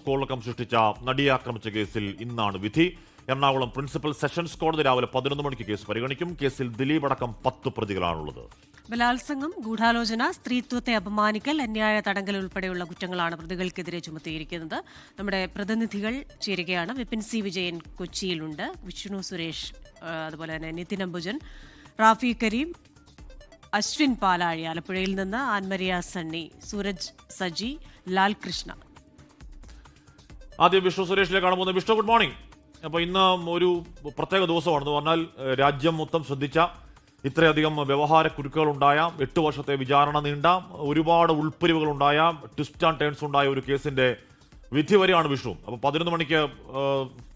കോളിളക്കം സൃഷ്ടിച്ച നടിയെ ആക്രമിച്ച കേസിൽ ഇന്നാണ് വിധി. എറണാകുളം പ്രിൻസിപ്പൽ സെഷൻസ് കോടതി രാവിലെ 11 മണിക്ക് കേസ് പരിഗണിക്കും. കേസിൽ ദിലീപ് അടക്കം 10 പ്രതികളാണുള്ളത്. ബലാത്സംഗം, ഗൂഢാലോചന, സ്ത്രീത്വത്തെ അപമാനിക്കൽ, അന്യായ തടങ്കൽ ഉൾപ്പെടെയുള്ള കുറ്റങ്ങളാണ് പ്രതികൾക്കെതിരെ ചുമത്തിയിരിക്കുന്നത്. നമ്മുടെ പ്രതിനിധികൾ ചേരുകയാണ്. വിപിൻ സി വിജയൻ കൊച്ചിയിലുണ്ട്, വിഷ്ണു സുരേഷ്, അതുപോലെ തന്നെ നിതിൻ അംബുജൻ, റാഫി കരീം, അശ്വിൻ പാലാഴി ആലപ്പുഴയിൽ നിന്ന്, ആൻമരിയ സണ്ണി, സൂരജ് സജി, ലാൽ കൃഷ്ണ. ആദ്യം വിഷ്ണു സുരേഷിലേക്കാണ് പോകുന്നത്. Vishnu, good morning. അപ്പോൾ ഇന്ന് ഒരു പ്രത്യേക ദിവസമാണെന്ന് പറഞ്ഞാൽ രാജ്യം മൊത്തം ശ്രദ്ധിച്ച ഇത്രയധികം വ്യവഹാര കുരുക്കുകളുണ്ടായ 8 വർഷത്തെ വിചാരണ നീണ്ട ഒരുപാട് ഉൾപ്പിരിവുകളുണ്ടായ ട്വിസ്റ്റ് ആൻഡ് ടേൺസ് ഉണ്ടായ ഒരു കേസിന്റെ വിധി വരെയാണ് വിഷ്ണു. അപ്പോൾ 11 മണിക്ക്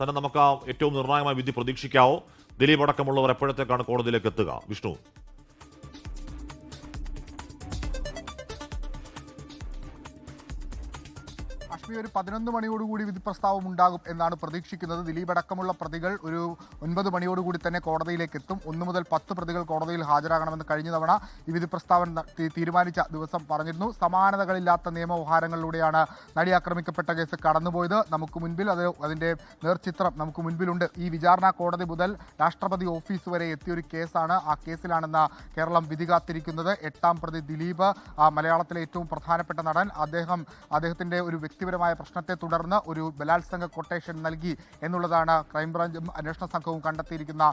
തന്നെ നമുക്ക് ആ ഏറ്റവും നിർണായകമായ വിധി പ്രതീക്ഷിക്കാവോ? ദിലീപ് അടക്കമുള്ളവർ എപ്പോഴത്തേക്കാണ് കോടതിയിലേക്ക് എത്തുക വിഷ്ണു? ഒരു 11 മണിയോടുകൂടി വിധി പ്രസ്താവം ഉണ്ടാകും എന്നാണ് പ്രതീക്ഷിക്കുന്നത്. ദിലീപ് അടക്കമുള്ള പ്രതികൾ ഒരു 9 മണിയോടുകൂടി തന്നെ കോടതിയിലേക്ക് എത്തും. 1 മുതൽ 10 പ്രതികൾ കോടതിയിൽ ഹാജരാകണമെന്ന് കഴിഞ്ഞ തവണ ഈ വിധി പ്രസ്താവന തീരുമാനിച്ച ദിവസം പറഞ്ഞിരുന്നു. സമാനതകളില്ലാത്ത നിയമവ്യവഹാരങ്ങളിലൂടെയാണ് നടി ആക്രമിക്കപ്പെട്ട കേസ് കടന്നുപോയത്. നമുക്ക് മുൻപിൽ അതിൻ്റെ നേർചിത്രം നമുക്ക് മുൻപിലുണ്ട്. ഈ വിചാരണ കോടതി മുതൽ രാഷ്ട്രപതി ഓഫീസ് വരെ എത്തിയൊരു കേസാണ്. ആ കേസിലാണെന്ന് കേരളം വിധി കാത്തിരിക്കുന്നത്. 8ാം പ്രതി ദിലീപ്, മലയാളത്തിലെ ഏറ്റവും പ്രധാനപ്പെട്ട നടൻ, അദ്ദേഹത്തിൻ്റെ ഒരു വ്യക്തിപരമായ പ്രശ്നത്തെ തുടർന്ന് ഒരു ബലാത്സംഗ കൊട്ടേഷൻ നൽകി എന്നുള്ളതാണ് ക്രൈംബ്രാഞ്ചും അന്വേഷണ സംഘവും കണ്ടെത്തിയിരിക്കുന്ന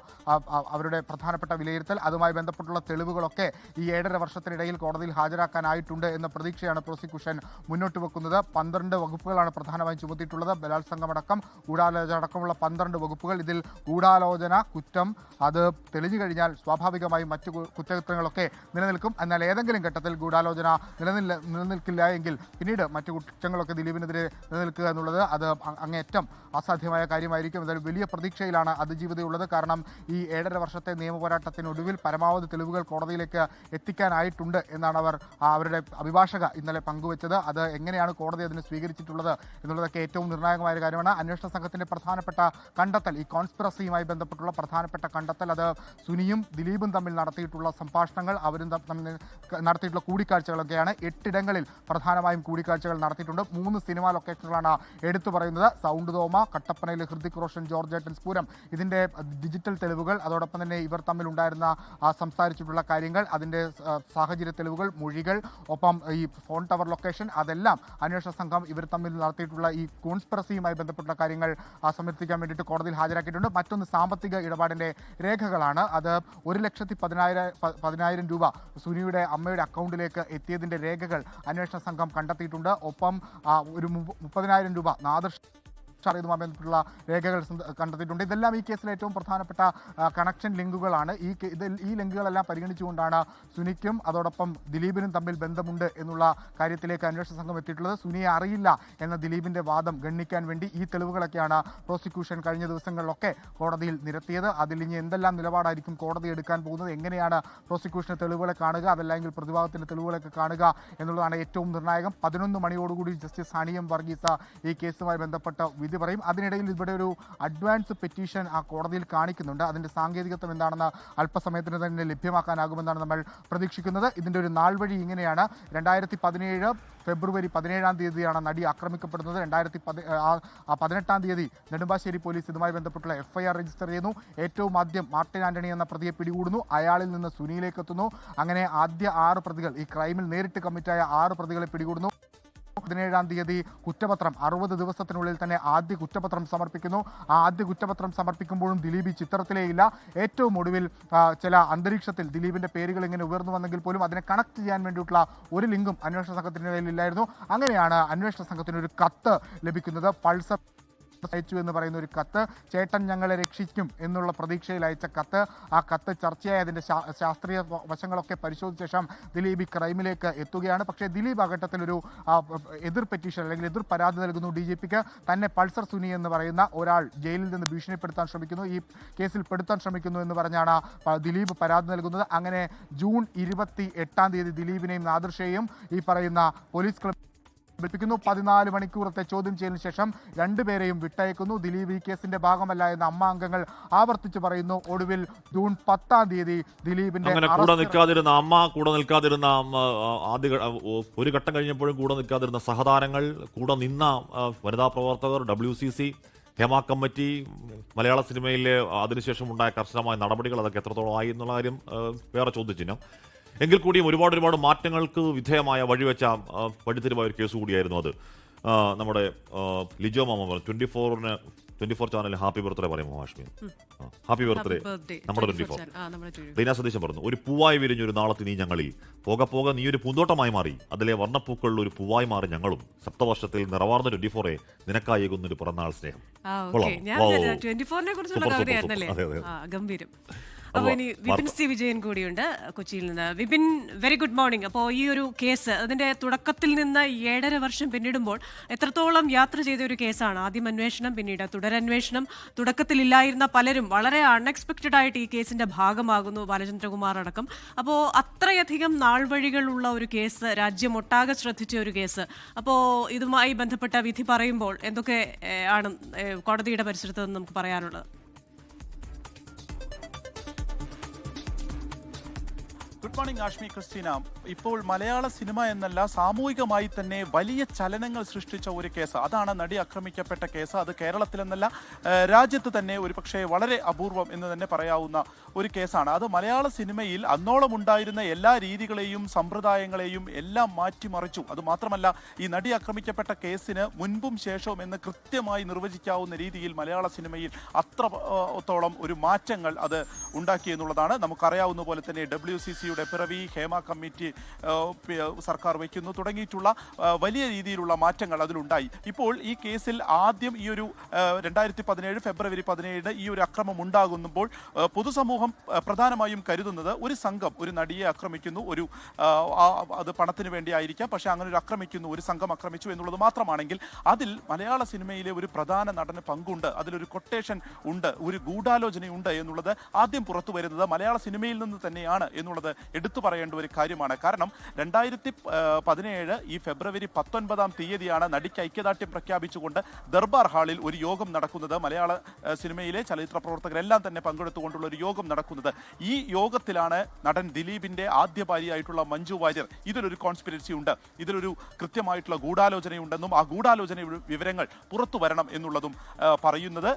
അവരുടെ പ്രധാനപ്പെട്ട വിലയിരുത്തൽ. അതുമായി ബന്ധപ്പെട്ടുള്ള തെളിവുകളൊക്കെ ഈ 7.5 വർഷത്തിനിടയിൽ കോടതിയിൽ ഹാജരാക്കാനായിട്ടുണ്ട് എന്ന പ്രതീക്ഷയാണ് പ്രോസിക്യൂഷൻ മുന്നോട്ട് വെക്കുന്നത്. 12 വകുപ്പുകളാണ് പ്രധാനമായും ചുമത്തിയിട്ടുള്ളത്. ബലാത്സംഗമടക്കം ഗൂഢാലോചന അടക്കമുള്ള 12 വകുപ്പുകൾ. ഇതിൽ ഗൂഢാലോചന കുറ്റം അത് തെളിഞ്ഞു കഴിഞ്ഞാൽ സ്വാഭാവികമായും മറ്റു കുറ്റകൃത്യങ്ങളൊക്കെ നിലനിൽക്കും. എന്നാൽ ഏതെങ്കിലും ഘട്ടത്തിൽ ഗൂഢാലോചന നിലനിൽക്കില്ല എങ്കിൽ പിന്നീട് മറ്റു കുറ്റങ്ങളൊക്കെ ദിലീപിനെതിരെ നിലനിൽക്കുക എന്നുള്ളത് അത് അങ്ങേയറ്റം അസാധ്യമായ കാര്യമായിരിക്കും. എന്തായാലും വലിയ പ്രതീക്ഷയിലാണ് അതിജീവിതയുള്ളത്. കാരണം ഈ 7.5 വർഷത്തെ നിയമപോരാട്ടത്തിനൊടുവിൽ പരമാവധി തെളിവുകൾ കോടതിയിലേക്ക് എത്തിക്കാനായിട്ടുണ്ട് എന്നാണ് അവരുടെ അഭിഭാഷക ഇന്നലെ പങ്കുവച്ചത്. അത് എങ്ങനെയാണ് കോടതി അതിനെ സ്വീകരിച്ചിട്ടുള്ളത് എന്നുള്ളതൊക്കെ ഏറ്റവും നിർണായകമായ ഒരു കാര്യമാണ്. അന്വേഷണ സംഘത്തിന്റെ പ്രധാനപ്പെട്ട കണ്ടെത്തൽ, ഈ കോൺസ്പിറസിയുമായി ബന്ധപ്പെട്ടുള്ള പ്രധാനപ്പെട്ട കണ്ടെത്തൽ, അത് സുനിയും ദിലീപും തമ്മിൽ നടത്തിയിട്ടുള്ള സംഭാഷണങ്ങൾ, അവരും തമ്മിൽ നടത്തിയിട്ടുള്ള കൂടിക്കാഴ്ചകളൊക്കെയാണ്. 8 ഇടങ്ങളിൽ പ്രധാനമായും കൂടിക്കാഴ്ചകൾ നടത്തിയിട്ടുണ്ട്. 3 സിനിമാ ലൊക്കേഷനുകളാണ് എടുത്തു പറയുന്നത്. സൗണ്ട് തോമ, കട്ടപ്പനയിലെ ഹൃതിക് റോഷൻ, ജോർജേട്ടൻ സ്പൂരം, ഇതിൻ്റെ ഡിജിറ്റൽ തെളിവുകൾ, അതോടൊപ്പം തന്നെ ഇവർ തമ്മിലുണ്ടായിരുന്ന സംസാരിച്ചിട്ടുള്ള കാര്യങ്ങൾ, അതിൻ്റെ സാഹചര്യ തെളിവുകൾ, മൊഴികൾ, ഒപ്പം ഈ ഫോൺ ടവർ ലൊക്കേഷൻ, അതെല്ലാം അന്വേഷണ സംഘം ഇവർ തമ്മിൽ നടത്തിയിട്ടുള്ള ഈ കോൺസ്പിറസിയുമായി ബന്ധപ്പെട്ട കാര്യങ്ങൾ സമർപ്പിക്കാൻ വേണ്ടിയിട്ട് കോടതിയിൽ ഹാജരാക്കിയിട്ടുണ്ട്. മറ്റൊന്ന് സാമ്പത്തിക ഇടപാടിൻ്റെ രേഖകളാണ്. അത് 1,10,000 രൂപ സുനിയുടെ അമ്മയുടെ അക്കൗണ്ടിലേക്ക് എത്തിയതിൻ്റെ രേഖകൾ അന്വേഷണ സംഘം കണ്ടെത്തിയിട്ടുണ്ട്. ഒപ്പം ഒരു 30,000 രൂപ ഇതുമായി ബന്ധപ്പെട്ടുള്ള രേഖകൾ കണ്ടെത്തിയിട്ടുണ്ട്. ഇതെല്ലാം ഈ കേസിലെ ഏറ്റവും പ്രധാനപ്പെട്ട കണക്ഷൻ ലിങ്കുകളാണ്. ഈ ലിങ്കുകളെല്ലാം പരിഗണിച്ചുകൊണ്ടാണ് സുനിക്കും അതോടൊപ്പം ദിലീപിനും തമ്മിൽ ബന്ധമുണ്ട് എന്നുള്ള കാര്യത്തിലേക്ക് അന്വേഷണ സംഘം എത്തിയിട്ടുള്ളത്. സുനിയെ അറിയില്ല എന്ന ദിലീപിൻ്റെ വാദം ഗണ്ണിക്കാൻ വേണ്ടി ഈ തെളിവുകളൊക്കെയാണ് പ്രോസിക്യൂഷൻ കഴിഞ്ഞ ദിവസങ്ങളിലൊക്കെ കോടതിയിൽ നിരത്തിയത്. അതിൽ ഇനി എന്തെല്ലാം നിലപാടായിരിക്കും കോടതി എടുക്കാൻ പോകുന്നത്, എങ്ങനെയാണ് പ്രോസിക്യൂഷന് തെളിവുകളെ കാണുക, അതല്ലെങ്കിൽ പ്രതിഭാഗത്തിൻ്റെ തെളിവുകളൊക്കെ കാണുക എന്നുള്ളതാണ് ഏറ്റവും നിർണായകം. 11 മണിയോടുകൂടി ജസ്റ്റിസ് ഹണിയം വർഗീസ ഈ കേസുമായി ബന്ധപ്പെട്ട വിധി പറയും. അതിനിടയിൽ ഇവിടെ ഒരു അഡ്വാൻസ് പെറ്റീഷൻ ആ കോടതിയിൽ കാണിക്കുന്നുണ്ട്. അതിൻ്റെ സാങ്കേതികത്വം എന്താണെന്ന് അല്പസമയത്തിന് തന്നെ ലഭ്യമാക്കാനാകുമെന്നാണ് നമ്മൾ പ്രതീക്ഷിക്കുന്നത്. ഇതിൻ്റെ ഒരു നാൾ വഴി ഇങ്ങനെയാണ്. 2017 ഫെബ്രുവരി 17-ാം തീയതിയാണ് നടി ആക്രമിക്കപ്പെടുന്നത്. 2018-ാം തീയതി നെടുമ്പാശ്ശേരി പോലീസ് ഇതുമായി ബന്ധപ്പെട്ടുള്ള FIR രജിസ്റ്റർ ചെയ്യുന്നു. ഏറ്റവും ആദ്യം മാർട്ടിൻ ആന്റണി എന്ന പ്രതിയെ പിടികൂടുന്നു. അയാളിൽ നിന്ന് സുനിയിലേക്ക് എത്തുന്നു. അങ്ങനെ ആദ്യ 6 പ്രതികൾ, ഈ ക്രൈമിൽ നേരിട്ട് കമ്മിറ്റായ 6 പ്രതികളെ പിടികൂടുന്നു. 17-ാം തീയതി കുറ്റപത്രം 60 ദിവസത്തിനുള്ളിൽ തന്നെ ആദ്യ കുറ്റപത്രം സമർപ്പിക്കുന്നു. ആ ആദ്യ കുറ്റപത്രം സമർപ്പിക്കുമ്പോഴും ദിലീപ് ചിത്രത്തിലേ ഇല്ല. ഏറ്റവും ഒടുവിൽ ചില അന്തരീക്ഷത്തിൽ ദിലീപിൻ്റെ പേരുകൾ ഇങ്ങനെ ഉയർന്നു വന്നെങ്കിൽ പോലും അതിനെ കണക്ട് ചെയ്യാൻ വേണ്ടിയിട്ടുള്ള ഒരു ലിങ്കും അന്വേഷണ സംഘത്തിൻ്റെ ഇല്ലായിരുന്നു. അങ്ങനെയാണ് അന്വേഷണ സംഘത്തിന് ഒരു കത്ത് ലഭിക്കുന്നത്. പൾസർ അയച്ചു എന്ന് പറയുന്ന ഒരു കത്ത്, ചേട്ടൻ ഞങ്ങളെ രക്ഷിക്കും എന്നുള്ള പ്രതീക്ഷയിൽ അയച്ച കത്ത്. ആ കത്ത് ചർച്ചയായി അതിൻ്റെ ശാസ്ത്രീയ വശങ്ങളൊക്കെ പരിശോധിച്ച ശേഷം ദിലീപ് ഈ ക്രൈമിലേക്ക് എത്തുകയാണ്. പക്ഷേ ദിലീപ് ആ ഘട്ടത്തിൽ ഒരു എതിർ പെറ്റീഷൻ അല്ലെങ്കിൽ എതിർ പരാതി നൽകുന്നു. DGPക്ക് തന്നെ പൾസർ സുനി എന്ന് പറയുന്ന ഒരാൾ ജയിലിൽ നിന്ന് ഭീഷണിപ്പെടുത്താൻ ശ്രമിക്കുന്നു, ഈ കേസിൽ പെടുത്താൻ ശ്രമിക്കുന്നു എന്ന് പറഞ്ഞാണ് ദിലീപ് പരാതി നൽകുന്നത്. അങ്ങനെ ജൂൺ 28-ാം തീയതി ദിലീപിനെയും നാദിർഷയെയും ഈ പറയുന്ന പോലീസ് ക്ലബ് വിളിപ്പിക്കുന്നു. 14 മണിക്കൂറത്തെ ചോദ്യം ചെയ്യലിന് ശേഷം രണ്ടുപേരെയും വിട്ടയക്കുന്നു. ദിലീപ് ഈ കേസിന്റെ ഭാഗമല്ല എന്ന് അമ്മ അംഗങ്ങൾ ആവർത്തിച്ച് പറയുന്നു. ഒടുവിൽ ജൂൺ 10-ാം തീയതി ദിലീപിന്റെ കൂടെ നിൽക്കാതിരുന്ന അമ്മ, കൂടെ നിൽക്കാതിരുന്ന ആദ്യ ഒരു ഘട്ടം കഴിഞ്ഞപ്പോഴും കൂടെ നിൽക്കാതിരുന്ന സഹതാരങ്ങൾ, കൂടെ നിന്ന വനിതാ പ്രവർത്തകർ, WCC, ഹേമ കമ്മിറ്റി, മലയാള സിനിമയിലെ അതിനുശേഷം ഉണ്ടായ കർശനമായ നടപടികൾ, അതൊക്കെ എത്രത്തോളം ആയി എന്നുള്ള കാര്യം വേറെ ചോദ്യചിഹ്നം. എങ്കിൽ കൂടിയും ഒരുപാട് മാറ്റങ്ങൾക്ക് വിധേയമായ വഴിത്തിരിവായ ഒരു കേസ് കൂടിയായിരുന്നു അത്. നമ്മുടെ Lijo mama 24 channel happy birthday പറയുമോ ഹാഷ്മി? ഹാപ്പി ബർത്ത്ഡേ നമ്മുടെ 24. റീന സതീശൻ പറഞ്ഞു, ഒരു പൂവായി വിരിഞ്ഞൊരു നാളത്തെ നീ ഞങ്ങളിൽ, പോകെ നീ ഒരു പൂന്തോട്ടമായി മാറി, അതിലെ വർണ്ണപ്പൂക്കളിൽ ഒരു പൂവായി മാറി ഞങ്ങളും, സപ്തവർഷത്തിൽ നിറവാർന്ന 24 നിനക്കായേകുന്നൊരു പിറന്നാൾ സ്നേഹം. ഗംഭീരം. അപ്പോൾ ഇനി വിപിൻ സി വിജയൻ കൂടിയുണ്ട് കൊച്ചിയിൽ നിന്ന്. Vipin, very good morning. അപ്പോൾ ഈ ഒരു കേസ് അതിന്റെ തുടക്കത്തിൽ നിന്ന് 7.5 വർഷം പിന്നിടുമ്പോൾ എത്രത്തോളം യാത്ര ചെയ്ത ഒരു കേസാണ്. ആദ്യം അന്വേഷണം, പിന്നീട് തുടരന്വേഷണം. തുടക്കത്തിലില്ലായിരുന്ന പലരും വളരെ അൺഎക്സ്പെക്റ്റഡ് ആയിട്ട് ഈ കേസിന്റെ ഭാഗമാകുന്നു, ബാലചന്ദ്രകുമാർ അടക്കം. അപ്പോൾ അത്രയധികം നാൾവഴികളുള്ള ഒരു കേസ്, രാജ്യമൊട്ടാകെ ശ്രദ്ധിച്ച ഒരു കേസ്. അപ്പോൾ ഇതുമായി ബന്ധപ്പെട്ട വിധി പറയുമ്പോൾ എന്തൊക്കെ ആണ് കോടതിയുടെ പരിസരത്ത് നിന്ന് നമുക്ക് പറയാനുള്ളത്? Good morning Ashmi Christina. ഇപ്പോൾ മലയാള സിനിമ എന്നല്ല, സാമൂഹികമായി തന്നെ വലിയ ചലനങ്ങൾ സൃഷ്ടിച്ച ഒരു കേസ്. അതാണ് നടി ആക്രമിക്കപ്പെട്ട കേസ്. അത് കേരളത്തിലെന്നല്ല, രാജ്യത്ത് തന്നെ ഒരു പക്ഷേ വളരെ അപൂർവം എന്ന് തന്നെ പറയാവുന്ന ഒരു കേസാണ്. അത് മലയാള സിനിമയിൽ അന്നോളം ഉണ്ടായിരുന്ന എല്ലാ രീതികളെയും സമ്പ്രദായങ്ങളെയും എല്ലാം മാറ്റിമറിച്ചു. അതുമാത്രമല്ല, ഈ നടി ആക്രമിക്കപ്പെട്ട കേസിന് മുൻപും ശേഷവും എന്ന് കൃത്യമായി നിർവചിക്കാവുന്ന രീതിയിൽ മലയാള സിനിമയിൽ അത്രത്തോളം ഒരു മാറ്റങ്ങൾ അത് ഉണ്ടാക്കി എന്നുള്ളതാണ്. നമുക്കറിയാവുന്ന പോലെ തന്നെ WCCയുടെ പിറവി, ഹേമ കമ്മിറ്റി സർക്കാർ വയ്ക്കുന്നു തുടങ്ങിയിട്ടുള്ള വലിയ രീതിയിലുള്ള മാറ്റങ്ങൾ അതിലുണ്ടായി. ഇപ്പോൾ ഈ കേസിൽ ആദ്യം ഈ ഒരു 2017 ഫെബ്രുവരി 17 ഈ ഒരു അക്രമം ഉണ്ടാകുമ്പോൾ പൊതുസമൂഹം പ്രധാനമായും കരുതുന്നത് ഒരു സംഘം ഒരു നടിയെ ആക്രമിക്കുന്നു, അത് പണത്തിന് വേണ്ടി ആയിരിക്കാം, പക്ഷേ അങ്ങനെ ഒരു ഒരു സംഘം ആക്രമിച്ചു എന്നുള്ളത് മാത്രമാണെങ്കിൽ അതിൽ മലയാള സിനിമയിലെ ഒരു പ്രധാന നടന് പങ്കുണ്ട്, അതിലൊരു കൊട്ടേഷൻ ഉണ്ട്, ഒരു ഗൂഢാലോചനയുണ്ട് എന്നുള്ളത് ആദ്യം പുറത്തു വരുന്നത് മലയാള സിനിമയിൽ നിന്ന് തന്നെയാണ് എന്നുള്ളത് എടുത്തു പറയേണ്ട ഒരു കാര്യമാണ്. കാരണം 2017 ഈ ഫെബ്രുവരി 19-ാം തീയതിയാണ് നടിക്ക് ഐക്യദാർഢ്യം പ്രഖ്യാപിച്ചുകൊണ്ട് ദർബാർ ഹാളിൽ ഒരു യോഗം നടക്കുന്നത്. മലയാള സിനിമയിലെ ചലച്ചിത്ര പ്രവർത്തകരെല്ലാം തന്നെ പങ്കെടുത്തുകൊണ്ടുള്ള ഒരു യോഗം നടക്കുന്നത്. ഈ യോഗത്തിലാണ് നടൻ ദിലീപിന്റെ ആദ്യ ഭാര്യയായിട്ടുള്ള മഞ്ജു വാര്യർ, ഇതിലൊരു കോൺസ്പിരസി ഉണ്ട്, ഇതിലൊരു കൃത്യമായിട്ടുള്ള ഗൂഢാലോചനയുണ്ടെന്നും ആ ഗൂഢാലോചന വിവരങ്ങൾ പുറത്തു വരണം എന്നുള്ളതും പറയുന്നത്.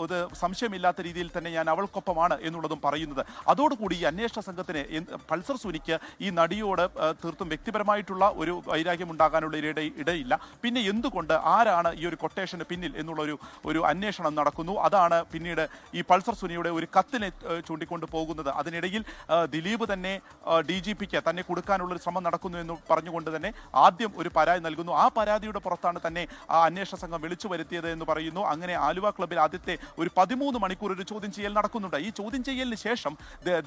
അത് സംശയമില്ലാത്ത രീതിയിൽ തന്നെ ഞാൻ അവൾക്കൊപ്പമാണ് എന്നുള്ളതും പറയുന്നത്. അതോടുകൂടി ഈ അന്വേഷണ സംഘത്തിന് പൾസർ സുനിക്ക് ഈ നടിയോട് തീർത്തും വ്യക്തിപരമായിട്ടുള്ള ഒരു വൈരാഗ്യം ഉണ്ടാകാനുള്ള ഇടയില്ല. പിന്നെ എന്തുകൊണ്ട്, ആരാണ് ഈ ഒരു കൊട്ടേഷന് പിന്നിൽ എന്നുള്ള ഒരു അന്വേഷണം നടക്കുന്നു. അതാണ് പിന്നീട് ഈ പൾസർ സുനിയുടെ ഒരു കത്തിനെ ചൂണ്ടിക്കൊണ്ട് പോകുന്നത്. അതിനിടയിൽ ദിലീപ് തന്നെ DGPക്ക് തന്നെ കൊടുക്കാനുള്ളൊരു ശ്രമം നടക്കുന്നു എന്ന് പറഞ്ഞുകൊണ്ട് തന്നെ ആദ്യം ഒരു പരാതി നൽകുന്നു. ആ പരാതിയുടെ പുറത്താണ് തന്നെ ആ അന്വേഷണ സംഘം വിളിച്ചു വരുത്തിയത് എന്ന് പറയുന്നു. അങ്ങനെ ആലുവ ക്ലബ്ബിൽ ആദ്യത്തെ ഒരു 13 മണിക്കൂർ ഒരു ചോദ്യം ചെയ്യൽ നടക്കുന്നുണ്ട്. ഈ ചോദ്യം ചെയ്യലിന് ശേഷം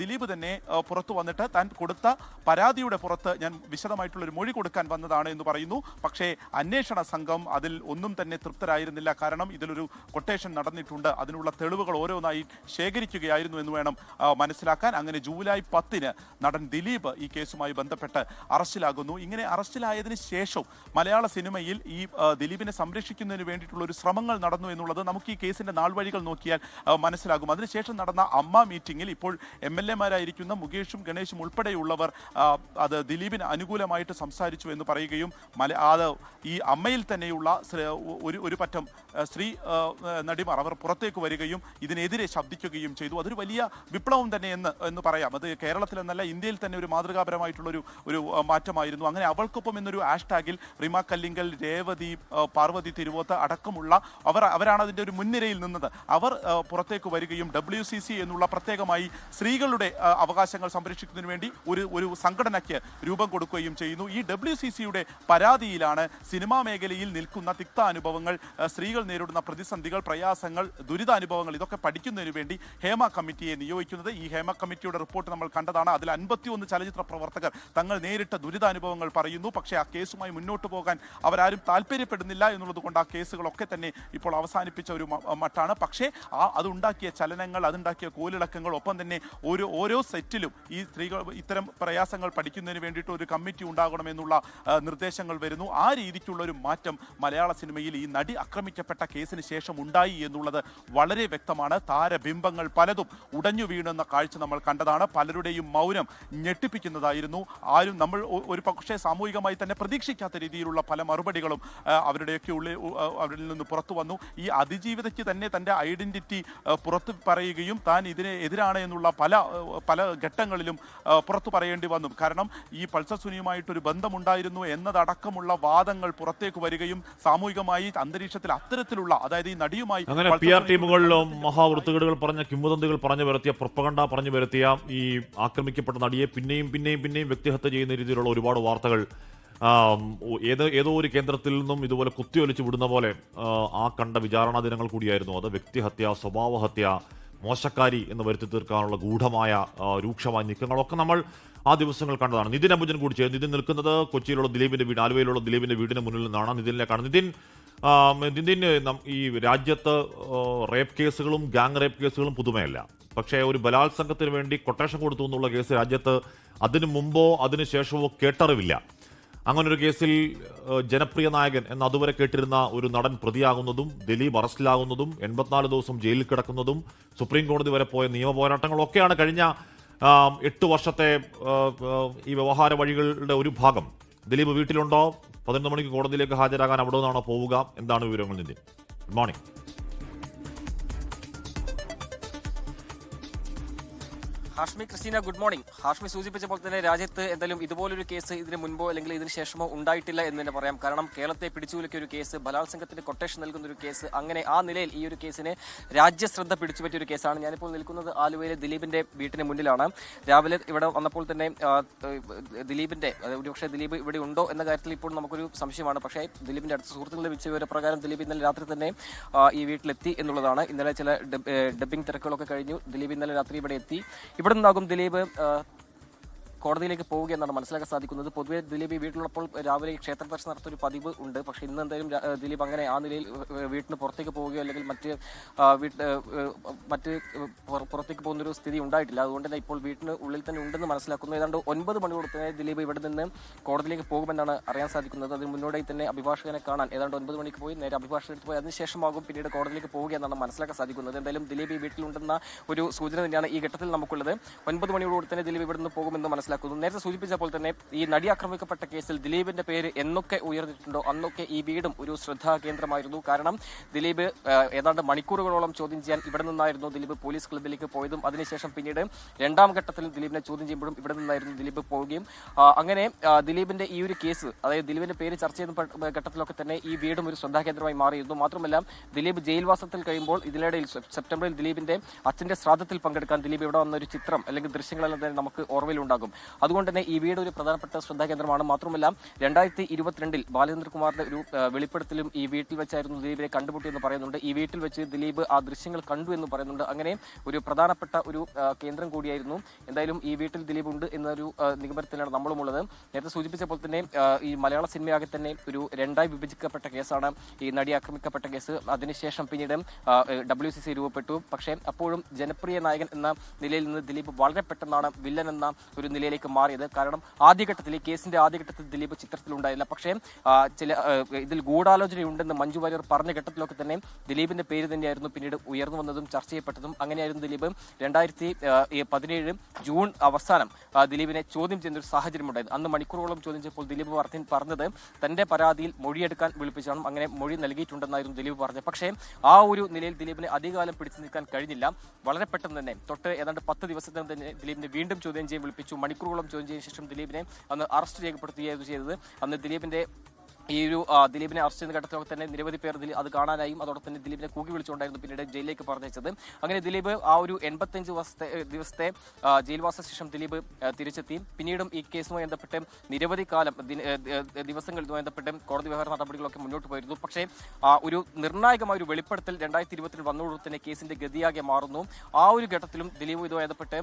ദിലീപ് തന്നെ പുറത്തു വന്നിട്ട് താൻ കൊടുത്ത പരാതിയുടെ പുറത്ത് ഞാൻ വിശദമായിട്ടുള്ളൊരു മൊഴി കൊടുക്കാൻ വന്നതാണ് എന്ന് പറയുന്നു. പക്ഷേ അന്വേഷണ സംഘം അതിൽ ഒന്നും തന്നെ തൃപ്തരായിരുന്നില്ല. കാരണം ഇതിലൊരു കൊട്ടേഷൻ നടന്നിട്ടുണ്ട്, അതിനുള്ള തെളിവുകൾ ഓരോന്നായി ശേഖരിക്കുകയായിരുന്നു എന്ന് വേണം മനസ്സിലാക്കാൻ. അങ്ങനെ ജൂലൈ 10-ന് നടൻ ദിലീപ് ഈ കേസുമായി ബന്ധപ്പെട്ട് അറസ്റ്റിലാകുന്നു. ഇങ്ങനെ അറസ്റ്റിലായതിനു ശേഷം മലയാള സിനിമയിൽ ഈ ദിലീപിനെ സംരക്ഷിക്കുന്നതിന് വേണ്ടിയിട്ടുള്ള ഒരു ശ്രമങ്ങൾ നടന്നു എന്നുള്ളത് നമുക്ക് ഈ കേസിന്റെ നാൾവഴികൾ നോക്കിയാൽ മനസ്സിലാകും. അതിനുശേഷം നടന്ന അമ്മ മീറ്റിംഗിൽ ഇപ്പോൾ MLA-മാരായിരിക്കുന്ന മുകേഷും ഗണേഷും ഉൾപ്പെടെയുള്ളവർ അത് ദിലീപിന് അനുകൂലമായിട്ട് സംസാരിച്ചു എന്ന് പറയുകയും അത് ഈ അമ്മയിൽ തന്നെയുള്ള ഒരു പറ്റം സ്ത്രീ നടിമാർ അവർ പുറത്തേക്ക് വരികയും ഇതിനെതിരെ ശബ്ദിക്കുകയും ചെയ്തു. അതൊരു വലിയ വിപ്ലവം തന്നെ എന്ന് പറയാം. അത് കേരളത്തിലെന്നല്ല, ഇന്ത്യയിൽ തന്നെ ഒരു മാതൃകാപരമായിട്ടുള്ളൊരു മാറ്റമായിരുന്നു. അങ്ങനെ അവൾക്കൊപ്പം എന്നൊരു ഹാഷ്ടാഗിൽ റിമ കല്ലിങ്കൽ, രേവതി, പാർവതി തിരുവോത്ത് അടക്കമുള്ള അവരാണ് അതിൻ്റെ ഒരു മുൻനിരയിൽ നിന്നത്. അവർ പുറത്തേക്ക് വരികയും WCC എന്നുള്ള പ്രത്യേകമായി സ്ത്രീകളുടെ അവകാശങ്ങൾ സംരക്ഷിക്കുന്നതിന് വേണ്ടി ഒരു സംഘടനയ്ക്ക് രൂപം കൊടുക്കുകയും ചെയ്യുന്നു. ഈ WCCയുടെ പരാതിയിലാണ് സിനിമാ മേഖലയിൽ നിൽക്കുന്ന തിക്താനുഭവങ്ങൾ, സ്ത്രീകൾ നേരിടുന്ന പ്രതിസന്ധികൾ, പ്രയാസങ്ങൾ, ദുരിതാനുഭവങ്ങൾ ഇതൊക്കെ പഠിക്കുന്നതിന് വേണ്ടി ഹേമ കമ്മിറ്റിയെ നിയോഗിക്കുന്നത്. ഈ ഹേമ കമ്മിറ്റിയുടെ റിപ്പോർട്ട് നമ്മൾ കണ്ടതാണ്. അതിൽ 51 ചലച്ചിത്ര പ്രവർത്തകർ തങ്ങൾ നേരിട്ട ദുരിതാനുഭവങ്ങൾ പറയുന്നു. പക്ഷേ ആ കേസുമായി മുന്നോട്ട് പോകാൻ അവരാരും താല്പര്യപ്പെടുന്നില്ല എന്നുള്ളത് കൊണ്ട് ആ കേസുകളൊക്കെ തന്നെ ഇപ്പോൾ അവസാനിപ്പിച്ച ഒരു മട്ടാണ്. പക്ഷേ അതുണ്ടാക്കിയ ചലനങ്ങൾ, അതുണ്ടാക്കിയ കോലിളക്കങ്ങൾ, ഒപ്പം തന്നെ ഓരോ സെറ്റിലും ഈ സ്ത്രീകൾ ഇത്തരം പ്രയാസങ്ങൾ പഠിക്കുന്നതിന് വേണ്ടിയിട്ട് ഒരു കമ്മിറ്റി ഉണ്ടാകണമെന്നുള്ള നിർദ്ദേശങ്ങൾ വരുന്നു. ആ രീതിക്കുള്ള ഒരു മാറ്റം മലയാള സിനിമയിൽ ഈ നടി ആക്രമിക്കപ്പെട്ട കേസിന് ശേഷം ഉണ്ടായി എന്നുള്ളത് വളരെ വ്യക്തമാണ്. താരബിംബങ്ങൾ പലതും ഉടഞ്ഞു വീണെന്ന കാഴ്ച നമ്മൾ കണ്ടതാണ്. പലരുടെയും മൗനം ഞെട്ടിപ്പിക്കുന്നതായിരുന്നു. ആരും നമ്മൾ ഒരു പക്ഷേ സാമൂഹികമായി തന്നെ പ്രതീക്ഷിക്കാത്ത രീതിയിലുള്ള പല മറുപടികളും അവരുടെയൊക്കെ അവരിൽ നിന്ന് പുറത്തു വന്നു. ഈ അതിജീവിതയ്ക്ക് തന്നെ തൻ്റെ ഐഡന്റിറ്റി പുറത്തു പറയുകയും താൻ ഇതിന് എതിരാണ് എന്നുള്ള പല ഘട്ടങ്ങളിലും പുറത്തു പറയേണ്ടി വന്നു. കാരണം ഈ പൾസർ സുനിയുമായിട്ടൊരു ബന്ധമുണ്ടായിരുന്നു എന്നതടക്കമുള്ള വാദങ്ങൾ പുറത്തേക്ക് വരികയും സാമൂഹികമായി അന്തരീക്ഷത്തിൽ അത്തരത്തിലുള്ള, അതായത് ഈ നടിയുമായി അങ്ങനെ PR ടീമുകളിലും മഹാവൃത്തുകേടുകൾ പറഞ്ഞ കിംവദന്തികൾ പറഞ്ഞു വരുത്തിയ പ്രൊപ്പഗണ്ട പറഞ്ഞു വരുത്തിയ ഈ ആക്രമിക്കപ്പെട്ട നടിയെ പിന്നെയും വ്യക്തിഹത്യ ചെയ്യുന്ന രീതിയിലുള്ള ഒരുപാട് വാർത്തകൾ ഏതോ ഒരു കേന്ദ്രത്തിൽ നിന്നും ഇതുപോലെ കുത്തിയൊലിച്ച് വിടുന്ന പോലെ ആ കണ്ട വിചാരണാ ദിനങ്ങൾ കൂടിയായിരുന്നു. അത് വ്യക്തിഹത്യ, സ്വഭാവഹത്യ, മോശക്കാരി എന്ന് വരുത്തി തീർക്കാനുള്ള ഗൂഢമായ രൂക്ഷമായ നീക്കങ്ങളൊക്കെ നമ്മൾ ആ ദിവസങ്ങൾ കണ്ടതാണ്. നിതിൻ അംബുജൻ കൂടി ചേർന്ന് നിതിൻ നിൽക്കുന്നത് കൊച്ചിയിലുള്ള ദിലീപിന്റെ വീട്, ആലുവയിലുള്ള ദിലീപിന്റെ വീടിന് മുന്നിൽ നിന്നാണ്. നിതിനിലേക്കാണ്. നിതിൻ, ഈ രാജ്യത്ത് റേപ്പ് കേസുകളും ഗാങ് റേപ്പ് കേസുകളും പുതുമയല്ല. പക്ഷേ ഒരു ബലാത്സംഗത്തിന് വേണ്ടി കൊട്ടേഷൻ കൊടുത്തു എന്നുള്ള കേസ് രാജ്യത്ത് അതിനു മുമ്പോ അതിനുശേഷമോ കേട്ടറിവില്ല. അങ്ങനൊരു കേസിൽ ജനപ്രിയ നായകൻ എന്ന് അതുവരെ കേട്ടിരുന്ന ഒരു നടൻ പ്രതിയാകുന്നതും ദിലീപ് അറസ്റ്റിലാകുന്നതും 84 ദിവസം ജയിലിൽ കിടക്കുന്നതും സുപ്രീം കോടതി വരെ പോയ നിയമ പോരാട്ടങ്ങളൊക്കെയാണ് കഴിഞ്ഞ 8 വർഷത്തെ ഈ വ്യവഹാര വഴികളുടെ ഒരു ഭാഗം. ദിലീപ് വീട്ടിലുണ്ടോ? 11 മണിക്ക് കോടതിയിലേക്ക് ഹാജരാകാൻ അവിടെ നിന്നാണോ പോവുക? എന്താണ് വിവരങ്ങൾ? Nithin, good morning. Hashmi Christina, good morning. Hashmi സൂചിപ്പിച്ചപ്പോൾ തന്നെ രാജ്യത്ത് എന്തായാലും ഇതുപോലൊരു കേസ് ഇതിന് മുൻപോ അല്ലെങ്കിൽ ഇതിന് ശേഷമോ ഉണ്ടായിട്ടില്ല എന്ന് തന്നെ പറയാം. കാരണം കേരളത്തെ പിടിച്ചുകുലുക്കിയ ഒരു കേസ്, ബലാത്സംഗത്തിന് കൊട്ടേഷൻ നൽകുന്ന ഒരു കേസ്, അങ്ങനെ ആ നിലയിൽ ഈ ഒരു കേസിന് രാജ്യശ്രദ്ധ പിടിച്ചുപറ്റിയ ഒരു കേസാണ്. ഞാനിപ്പോൾ നിൽക്കുന്നത് ആലുവയിലെ ദിലീപിന്റെ വീട്ടിന് മുന്നിലാണ്. രാവിലെ ഇവിടെ വന്നപ്പോൾ തന്നെ ദിലീപിന്റെ, ഒരുപക്ഷെ ദിലീപ് ഇവിടെ ഉണ്ടോ എന്ന കാര്യത്തിൽ ഇപ്പോൾ നമുക്കൊരു സംശയമാണ്. പക്ഷേ ദിലീപിന്റെ അടുത്ത സുഹൃത്തുക്കൾ ലഭിച്ച വിവരപ്രകാരം ദിലീപ് ഇന്നലെ രാത്രി തന്നെ ഈ വീട്ടിലെത്തി എന്നുള്ളതാണ്. ഇന്നലെ ചില ഡബ്ബിംഗ് തിരക്കുകളൊക്കെ കഴിഞ്ഞു. ദിലീപ് ഇന്നലെ രാത്രി ഇവിടെ എത്തി. ഇവിടെ നിന്നാകും ദിലീപ് കോടതിയിലേക്ക് പോവുകയെന്നാണ് മനസ്സിലാക്കാൻ സാധിക്കുന്നത്. പൊതുവെ ദിലീപ് വീട്ടിലുള്ളപ്പോൾ രാവിലെ ക്ഷേത്ര ദർശനം നടത്തൊരു പതിവ് ഉണ്ട്. പക്ഷേ ഇന്ന് എന്തായാലും ദിലീപ് അങ്ങനെ ആ നിലയിൽ വീട്ടിന് പുറത്തേക്ക് പോവുകയോ അല്ലെങ്കിൽ മറ്റ് പുറത്തേക്ക് പോകുന്നൊരു സ്ഥിതി ഉണ്ടായിട്ടില്ല. അതുകൊണ്ട് തന്നെ ഇപ്പോൾ വീട്ടിന് ഉള്ളിൽ തന്നെ ഉണ്ടെന്ന് മനസ്സിലാക്കുന്നു. ഏതാണ്ട് 9 മണിയോട് തന്നെ ദിലീപ് ഇവിടെ നിന്ന് കോടതിയിലേക്ക് പോകുമെന്നാണ് അറിയാൻ സാധിക്കുന്നത്. അതിന് മുന്നോടിയായി തന്നെ അഭിഭാഷകനെ കാണാൻ ഏതാണ്ട് 9 മണിക്ക് പോയി നേരെ അഭിഭാഷകർക്ക് പോയി അതിനുശേഷമാകും പിന്നീട് കോടതിയിലേക്ക് പോവുകയെന്നാണ് മനസ്സിലാക്കാൻ സാധിക്കുന്നത്. എന്തായാലും ദിലീപ് ഈ വീട്ടിലുണ്ടെന്ന ഒരു സൂചന തന്നെയാണ് ഈ ഘട്ടത്തിൽ നമുക്കുള്ളത്. 9 മണിയോട് തന്നെ ദിലീപ് ഇവിടെ നിന്ന് പോകുമെന്ന് മനസ്സിലാക്കുന്നു. നേരത്തെ സൂചിപ്പിച്ചപ്പോൾ തന്നെ ഈ നടി ആക്രമിക്കപ്പെട്ട കേസിൽ ദിലീപിന്റെ പേര് എന്നൊക്കെ ഉയർന്നിട്ടുണ്ടോ അന്നൊക്കെ ഈ വീടും ഒരു ശ്രദ്ധാകേന്ദ്രമായിരുന്നു. കാരണം ദിലീപ് ഏതാണ്ട് മണിക്കൂറുകളോളം ചോദ്യം ചെയ്യാൻ ഇവിടെ നിന്നായിരുന്നു ദിലീപ് പോലീസ് ക്ലബിലേക്ക് പോയതും അതിനുശേഷം പിന്നീട് 2ാം ഘട്ടത്തിൽ ദിലീപിനെ ചോദ്യം ചെയ്യുമ്പോഴും ഇവിടെ നിന്നായിരുന്നു ദിലീപ് പോവുകയും അങ്ങനെ ദിലീപിന്റെ ഈ ഒരു കേസ്, അതായത് ദിലീപിന്റെ പേര് ചർച്ച ചെയ്യുന്ന ഘട്ടത്തിലൊക്കെ തന്നെ ഈ വീടും ഒരു ശ്രദ്ധാകേന്ദ്രമായി മാറിയിരുന്നു. മാത്രമല്ല ദിലീപ് ജയിൽവാസത്തിൽ കഴിയുമ്പോൾ ഇതിനിടയിൽ സെപ്റ്റംബറിൽ ദിലീപിന്റെ അച്ഛന്റെ ശ്രാദ്ധത്തിൽ പങ്കെടുക്കാൻ ദിലീപ് ഇവിടെ വന്ന ഒരു ചിത്രം അല്ലെങ്കിൽ ദൃശ്യങ്ങളെല്ലാം തന്നെ നമുക്ക് ഓർമ്മയിലുണ്ടാകും. അതുകൊണ്ട് തന്നെ ഈ വീട് ഒരു പ്രധാനപ്പെട്ട ശ്രദ്ധാകേന്ദ്രമാണ്. മാത്രമല്ല 2022 ബാലേന്ദ്രകുമാറിന്റെ ഒരു വെളിപ്പെടുത്തലും ഈ വീട്ടിൽ വെച്ചായിരുന്നു ദിലീപിനെ കണ്ടുമുട്ടിയെന്ന് പറയുന്നുണ്ട്. ഈ വീട്ടിൽ വെച്ച് ദിലീപ് ആ ദൃശ്യങ്ങൾ കണ്ടു എന്ന് പറയുന്നുണ്ട്. അങ്ങനെ ഒരു പ്രധാനപ്പെട്ട ഒരു കേന്ദ്രം കൂടിയായിരുന്നു. എന്തായാലും ഈ വീട്ടിൽ ദിലീപ് ഉണ്ട് എന്നൊരു നിഗമനത്തിലാണ് നമ്മളുമുള്ളത്. നേരത്തെ സൂചിപ്പിച്ചപ്പോൾ തന്നെ ഈ മലയാള സിനിമയാകെ തന്നെ ഒരു 2ആയി വിഭജിക്കപ്പെട്ട കേസാണ് ഈ നടി ആക്രമിക്കപ്പെട്ട കേസ്. അതിനുശേഷം പിന്നീട് WCC രൂപപ്പെട്ടു. പക്ഷേ അപ്പോഴും ജനപ്രിയ നായകൻ എന്ന നിലയിൽ നിന്ന് ദിലീപ് വളരെ പെട്ടെന്നാണ് വില്ലൻ എന്ന ഒരു നിലയിലേക്ക് മാറിയത്. കാരണം ആദ്യഘട്ടത്തിൽ ഈ കേസിന്റെ ആദ്യഘട്ടത്തിൽ ദിലീപ് ചിത്രത്തിലുണ്ടായില്ല. പക്ഷേ ഇതിൽ ഗൂഢാലോചനയുണ്ടെന്ന് മഞ്ജു വാര്യർ പറഞ്ഞ ഘട്ടത്തിലൊക്കെ തന്നെ ദിലീപിന്റെ പേര് തന്നെയായിരുന്നു പിന്നീട് ഉയർന്നു വന്നതും ചർച്ച ചെയ്യപ്പെട്ടതും. അങ്ങനെയായിരുന്നു ദിലീപ് 2017 ജൂൺ അവസാനം ദിലീപിനെ ചോദ്യം ചെയ്യുന്ന ഒരു സാഹചര്യം ഉണ്ടായത്. അന്ന് മണിക്കൂറുകളോളം ചോദ്യം ചെയ്തപ്പോൾ ദിലീപ് പറഞ്ഞത് തന്റെ പരാതിയിൽ മൊഴിയെടുക്കാൻ വിളിപ്പിച്ചാണ്. അങ്ങനെ മൊഴി നൽകിയിട്ടുണ്ടെന്നായിരുന്നു ദിലീപ് പറഞ്ഞത്. പക്ഷേ ആ ഒരു നിലയിൽ ദിലീപിനെ അധികകാലം പിടിച്ചു നിൽക്കാൻ കഴിഞ്ഞില്ല. വളരെ പെട്ടെന്ന് തന്നെ ഏതാണ്ട് 10 ദിവസത്തിന് തന്നെ ദിലീപിനെ വീണ്ടും ചോദ്യം ചെയ്യാൻ വിളിപ്പിച്ചു. മണിക്കൂറുകളോളം ചോദ്യം ചെയ്ത ശേഷം ദിലീപിനെ അന്ന് അറസ്റ്റ് രേഖപ്പെടുത്തുകയായിരുന്നു ചെയ്തത്. അന്ന് ദിലീപിനെ അറസ്റ്റ് ചെയ്യുന്ന ഘട്ടത്തിലൊക്കെ തന്നെ നിരവധി പേർ അത് കാണാനായും അതോടൊപ്പം തന്നെ ദിലീപിനെ കൂക്കി വിളിച്ചുകൊണ്ടായിരുന്നു പിന്നീട് ജയിലിലേക്ക് പറഞ്ഞയച്ചത്. അങ്ങനെ ദിലീപ് ആ ഒരു 85 ദിവസത്തെ ജയിൽവാസ ശേഷം ദിലീപ് തിരിച്ചെത്തി. പിന്നീടും ഈ കേസുമായി ബന്ധപ്പെട്ട് നിരവധി കാലം ദിവസങ്ങളുമായി ബന്ധപ്പെട്ട് കോടതി വ്യവഹാര നടപടികളൊക്കെ മുന്നോട്ട് പോയിരുന്നു. പക്ഷേ ഒരു നിർണായകമായ ഒരു വെളിപ്പെടുത്തൽ 2020 വന്നതോടെ തന്നെ കേസിന്റെ ഗതിയാകെ മാറുന്നു. ആ ഒരു ഘട്ടത്തിലും ദിലീപ് ഇതുമായി ബന്ധപ്പെട്ട്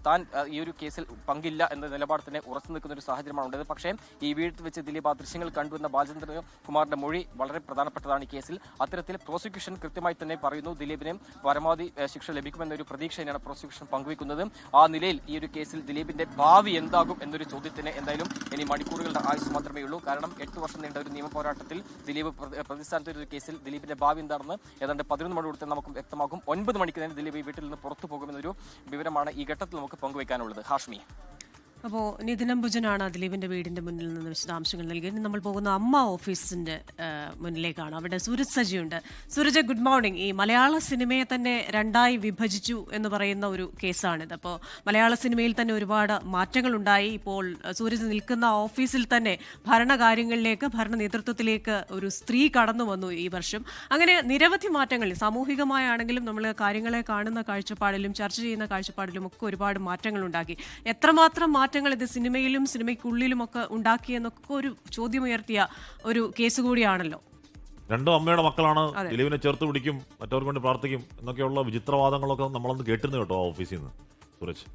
താൻ ഈ ഒരു കേസിൽ പങ്കില്ല എന്ന നിലപാട് തന്നെ ഉറച്ചു നിൽക്കുന്ന ഒരു സാഹചര്യമാണ് ഉണ്ടായത്. പക്ഷേ ഈ വീട്ടിൽ വെച്ച് ദിലീപ് ആ ദൃശ്യങ്ങൾ കണ്ടു എന്ന ബാലചന്ദ്ര കുമാറിന്റെ മൊഴി വളരെ പ്രധാനപ്പെട്ടതാണ് ഈ കേസിൽ. അത്തരത്തിൽ പ്രോസിക്യൂഷൻ കൃത്യമായി തന്നെ പറയുന്നു ദിലീപിന് പരമാവധി ശിക്ഷ ലഭിക്കുമെന്നൊരു പ്രതീക്ഷ തന്നെയാണ് പ്രോസിക്യൂഷൻ പങ്കുവയ്ക്കുന്നത്. ആ നിലയിൽ ഈ ഒരു കേസിൽ ദിലീപിന്റെ ഭാവി എന്താകും എന്നൊരു ചോദ്യത്തിന് എന്തായാലും ഇനി മണിക്കൂറുകളുടെ ആയുസ് മാത്രമേ ഉള്ളൂ. കാരണം 8 വർഷം നീണ്ട ഒരു നിയമ പോരാട്ടത്തിൽ ദിലീപ് പ്രതിസ്ഥാനത്ത് ഒരു കേസിൽ ദിലീപിന്റെ ഭാവി എന്താണെന്ന് ഏതാണ്ട് 11 മണി കൊടുത്ത് നമുക്ക് വ്യക്തമാക്കും. 9 മണിക്ക് തന്നെ ദിലീപ് ഈ വീട്ടിൽ നിന്ന് പുറത്തു പോകുമെന്നൊരു വിവരമാണ് ഈ ഘട്ടത്തിൽ നമുക്ക് പങ്കുവയ്ക്കാനുള്ളത്. ഹാഷ്മി. അപ്പോൾ നിതിൻ അംബുജനാണ് ദിലീപിന്റെ വീടിന്റെ മുന്നിൽ നിന്ന് വിശദാംശങ്ങൾ നൽകിയത്. ഇനി നമ്മൾ പോകുന്ന അമ്മ ഓഫീസിന്റെ മുന്നിലേക്കാണ്. അവിടെ സൂരജ് സജിയുണ്ട്. Sooraj, good morning. ഈ മലയാള സിനിമയെ തന്നെ രണ്ടായി വിഭജിച്ചു എന്ന് പറയുന്ന ഒരു കേസാണിത്. അപ്പോൾ മലയാള സിനിമയിൽ തന്നെ ഒരുപാട് മാറ്റങ്ങളുണ്ടായി. ഇപ്പോൾ സൂരജ് നിൽക്കുന്ന ഓഫീസിൽ തന്നെ ഭരണകാര്യങ്ങളിലേക്ക്, ഭരണ നേതൃത്വത്തിലേക്ക് ഒരു സ്ത്രീ കടന്നു വന്നു ഈ വർഷം. അങ്ങനെ നിരവധി മാറ്റങ്ങൾ സാമൂഹികമായാണെങ്കിലും നമ്മൾ കാര്യങ്ങളെ കാണുന്ന കാഴ്ചപ്പാടിലും ചർച്ച ചെയ്യുന്ന കാഴ്ചപ്പാടിലും ഒക്കെ ഒരുപാട് മാറ്റങ്ങൾ ഉണ്ടാക്കി. എത്രമാത്രം മാറ്റങ്ങൾ ഇത് സിനിമയിലും സിനിമയ്ക്കുള്ളിലും ഒക്കെ ഉണ്ടാക്കിയെന്നൊക്കെ ഒരു ചോദ്യമുയർത്തിയ ഒരു കേസ് കൂടിയാണല്ലോ. രണ്ടും അമ്മയുടെ മക്കളാണ്, ദിലീപിനെ ചേർത്ത് പിടിക്കും, മറ്റവർക്ക് വേണ്ടി പ്രാർത്ഥിക്കും എന്നൊക്കെയുള്ള വിചിത്രവാദങ്ങളൊക്കെ നമ്മളൊന്ന് കേട്ടിരുന്നു കേട്ടോ ഓഫീസിൽ നിന്ന്. സൂരജ്.